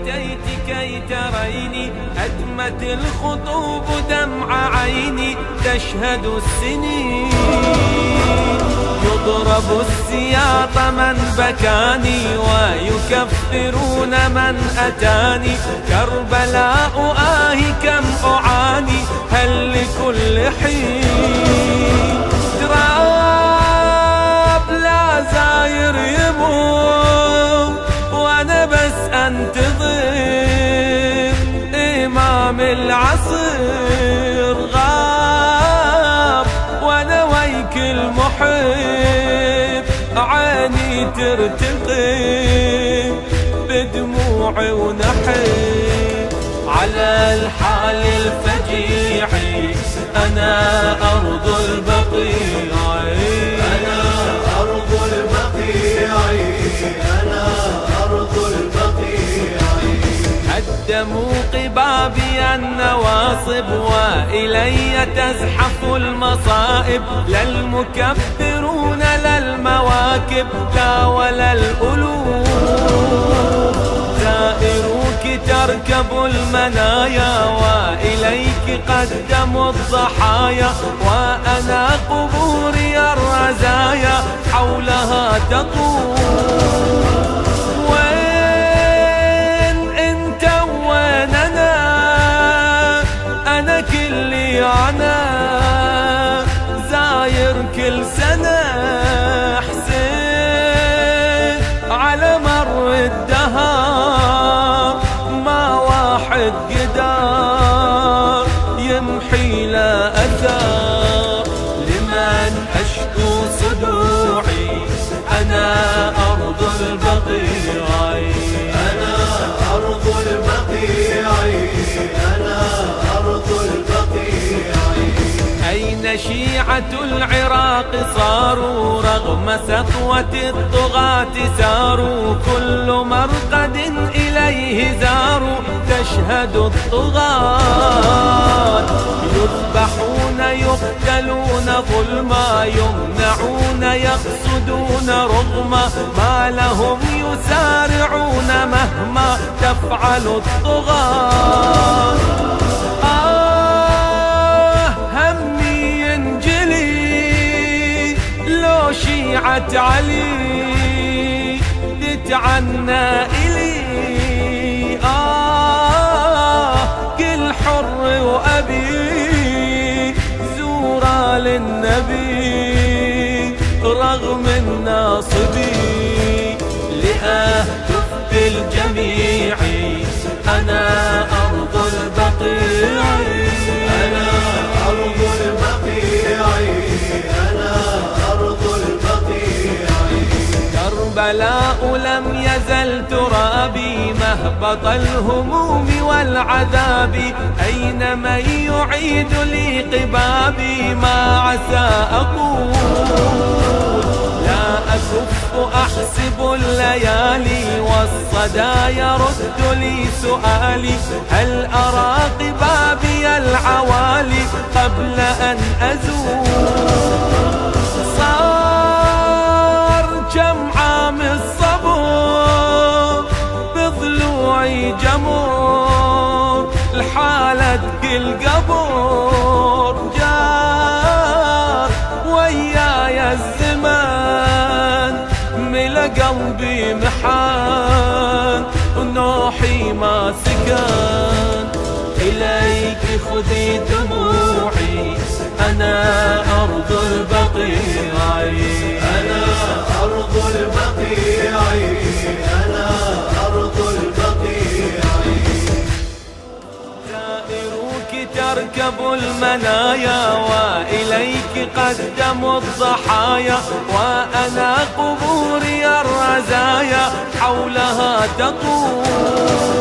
أتيت كي تريني أدمت الخطوب دمع عيني تشهد السنين يضرب السياط من بكاني ويكفرون من أتاني كربلاء كم أعاني هل لكل حين تراب لا زاير يموت وأنا بس أنتظر إمام العصر غاب وأنا ويك المحب عيني ترتقي بدموعي ونحب على الحال الفجيع أنا أرض البقيع أنا أرض البقيع أنا أرض البقيع هدموا قبابي النواصب وإلي تزحف المصائب لا المكبرون لا المواكب لا ولا الألوف زائروك تركب المنايا وإليك قدموا الضحايا وأنا قبوري الرزايا حولها تطوف وين انت وين أنا كلي أنا زاير كل سنة حسين على مر الدهر ما واحد قدر يمحي له أثر لمن أشكو صدوعي أنا أرض البقيع أنا أرض البقيع أنا أرض البقيع أين شيعة العراق صاروا رغم سطوة الطغاة ساروا كل مرقد إليه زاروا تشهد الطغاة يذبحون يقتلون ظلما يمنعون يقصدون رغما ما لهم يسارعون مهما تفعل الطغاة همي ينجلي لو شيعة علي تتعنى إلي كل حر وأبي زورا للنبي رغم الناصبي لأهتف بالجميع أنا أرض البقيع أنا أرض البقيع أنا أرض البقيع كربلاء لم يزل ترابي مهبط الهموم والعذاب أين من يعيد لي قبابي ما عسى أقول لا أكف أحسب الليالي والصدى يرد لي سؤالي هل أرى قبابي العوالي قبل أن أزول صار كم عام الصبر بضلوعي جمر الحالة كل قبر جار وياي الزمان ملا قلبي محان ونوحي ما سكن إليك خذي دموعي أنا أرض البقيع أنا أرض البقيع أنا أرض البقيع زائروك تركب المنايا وإليك قدموا الضحايا وأنا قبوري الرزايا حولها تطوف